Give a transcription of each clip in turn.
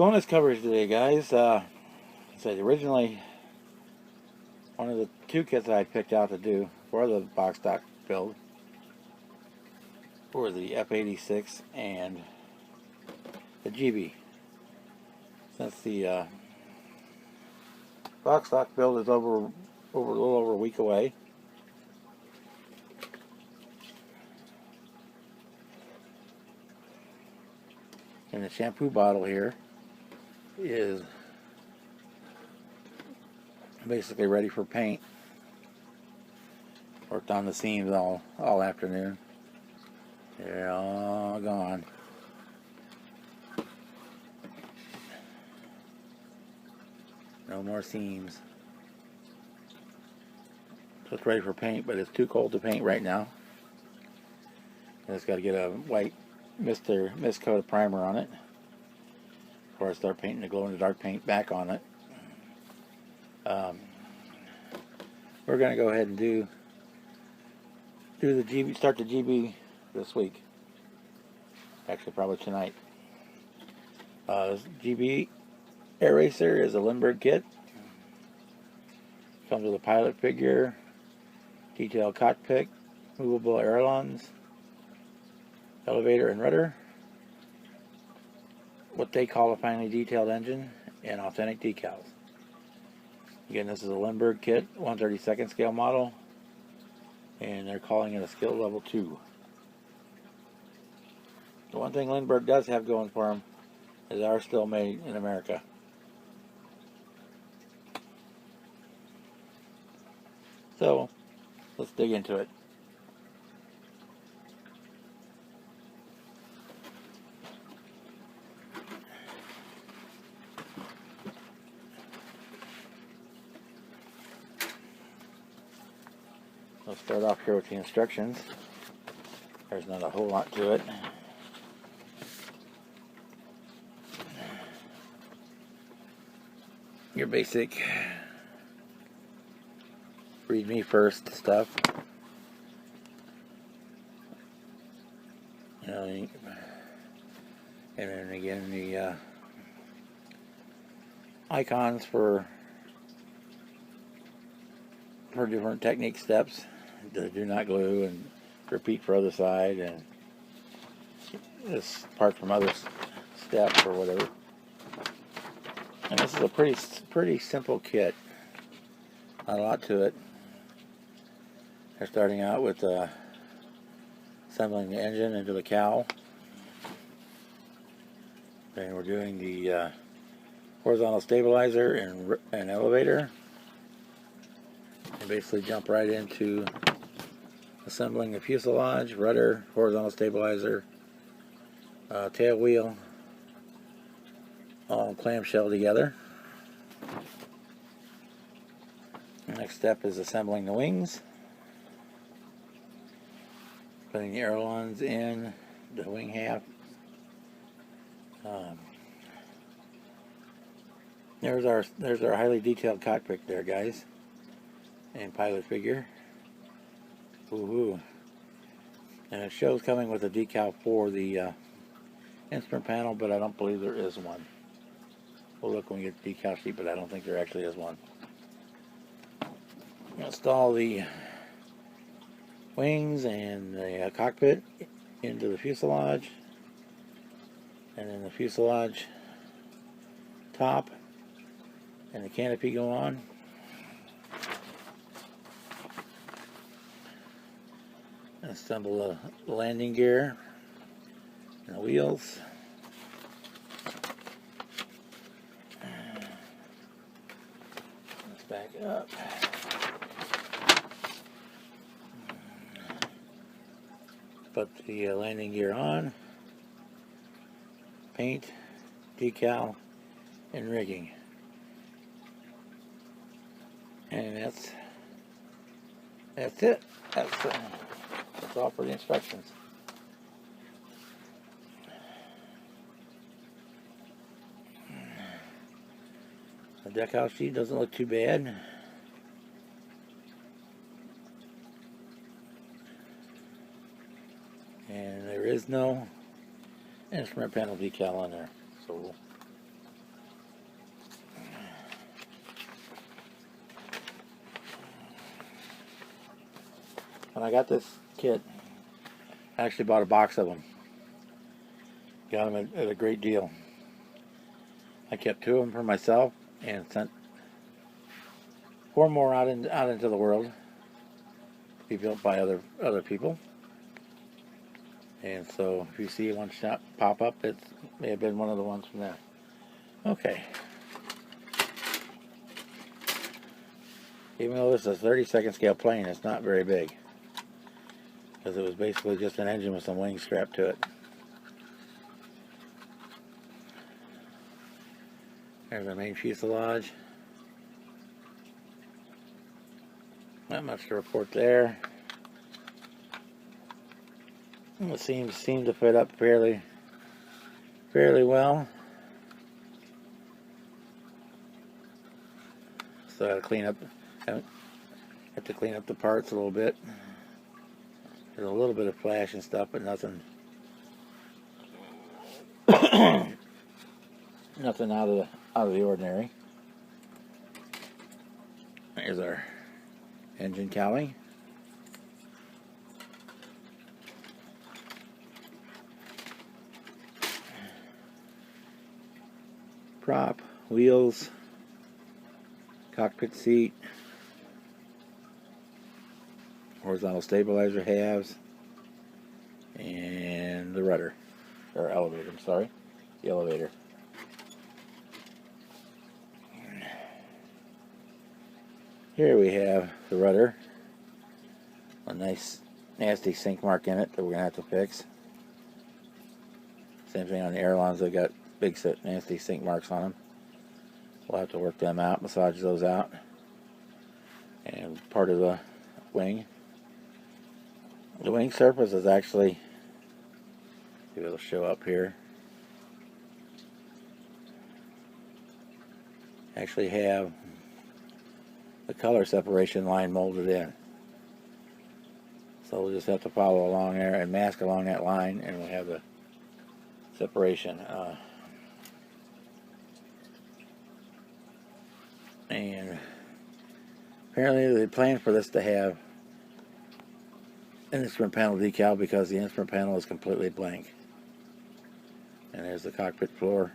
Bonus coverage today, guys. Said originally one of the two kits that I picked out to do for the box stock build for the F86 and the GB. Since the box stock build is over a little over a week away, and the shampoo bottle here is basically ready for paint. Worked on the seams all afternoon. They're all gone. No more seams. So it's ready for paint, but it's too cold to paint right now. I just got to get a white mist coat of primer on it before I start painting the glow-in-the-dark paint back on it. We're going to go ahead and do the GB, start the GB this week. Actually, probably tonight. This GB Air Racer is a Lindberg kit. Comes with a pilot figure, detailed cockpit, movable ailerons, elevator and rudder, what they call a finely detailed engine, and authentic decals. Again, this is a Lindberg kit, 1/32 scale model, and they're calling it a skill level 2. The one thing Lindberg does have going for them is they are still made in America. So, let's dig into it. Let's start off here with the instructions. There's not a whole lot to it. Your basic read me first stuff. You know, and then again the icons for different technique steps. Do not glue and repeat for other side, and this part from other steps or whatever. And this is a pretty simple kit. Not a lot to it. They're starting out with assembling the engine into the cowl. Then we're doing the horizontal stabilizer and elevator. And basically jump right into assembling the fuselage, rudder, horizontal stabilizer, tail wheel, all clamshell together. The next step is assembling the wings, putting the ailerons in the wing half. There's our highly detailed cockpit there, guys, and pilot figure. Woohoo! And it shows coming with a decal for the instrument panel, but I don't believe there is one. We'll look when we get the decal sheet, but I don't think there actually is one. Install the wings and the cockpit into the fuselage, and then the fuselage top and the canopy go on. Assemble the landing gear and the wheels. Let's back up. Put the landing gear on. Paint, decal, and rigging. And that's it. That's all for the instructions. The decal sheet doesn't look too bad. And there is no instrument panel decal on there. So When I got this kit, I actually bought a box of them. Got them at a great deal. I kept 2 of them for myself and sent 4 more out into the world to be built by other people. And so if you see one shot pop up, it may have been one of the ones from there. Okay. Even though this is a 32nd scale plane, it's not very big, because it was basically just an engine with some wings strapped to it. There's the main fuselage. Not much to report there. It seems to fit up fairly well. So I have to clean up the parts a little bit. There's a little bit of flash and stuff, but nothing nothing out of the ordinary. There's our engine cowling. Prop, wheels, cockpit seat, horizontal stabilizer halves, and the rudder, or elevator, I'm sorry, the elevator. Here we have the rudder, a nice nasty sink mark in it that we're going to have to fix. Same thing on the ailerons, they got big nasty sink marks on them. We'll have to work them out, massage those out. And part of the wing. The wing surface is actually, maybe it'll show up here, actually have the color separation line molded in. So we'll just have to follow along there and mask along that line, and we'll have the separation. And apparently they plan for this to have an instrument panel decal, because the instrument panel is completely blank. And there's the cockpit floor.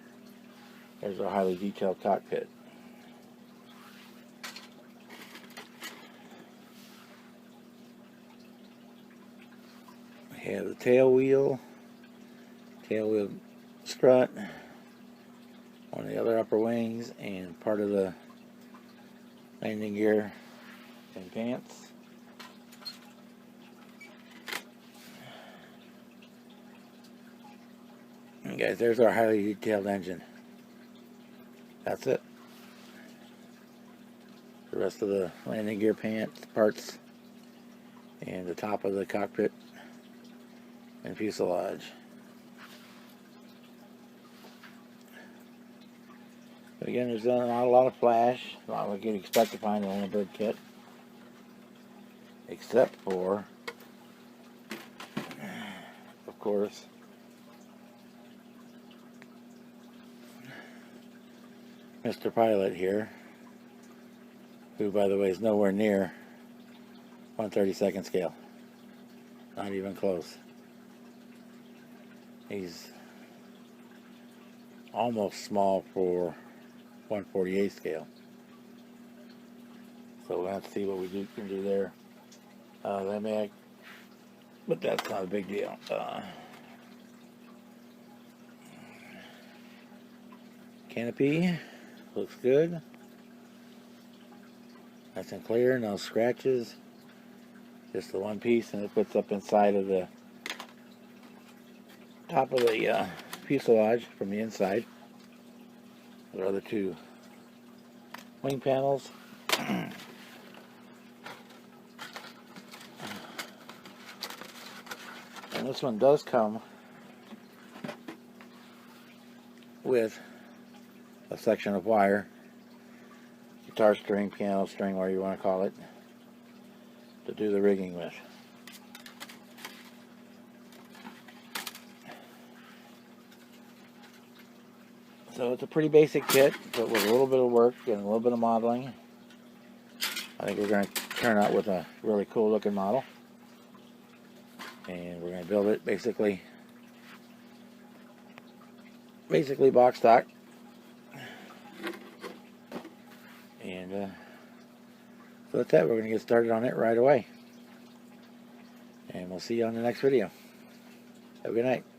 There's our highly detailed cockpit. We have the tail wheel strut, one of the other upper wings, and part of the landing gear and pants. And guys, there's our highly detailed engine. That's it. The rest of the landing gear parts, and the top of the cockpit and fuselage. But again, there's not a lot of flash, not what you'd expect to find in a Lindberg kit, except for, of course, Mr. Pilot here, who, by the way, is nowhere near 1/32nd scale. Not even close. He's almost small for 1/48 scale. So we'll have to see what we can do there. But that's not a big deal. Canopy looks good. Nice and clear, no scratches. Just the one piece, and it puts up inside of the top of the fuselage from the inside. There are the 2 wing panels. And this one does come with a section of wire, guitar string, piano string, whatever you want to call it, to do the rigging with. So it's a pretty basic kit, but with a little bit of work and a little bit of modeling, I think we're going to turn out with a really cool looking model. and we're going to build it basically box stock. And so that's that. We're going to get started on it right away. And we'll see you on the next video. Have a good night.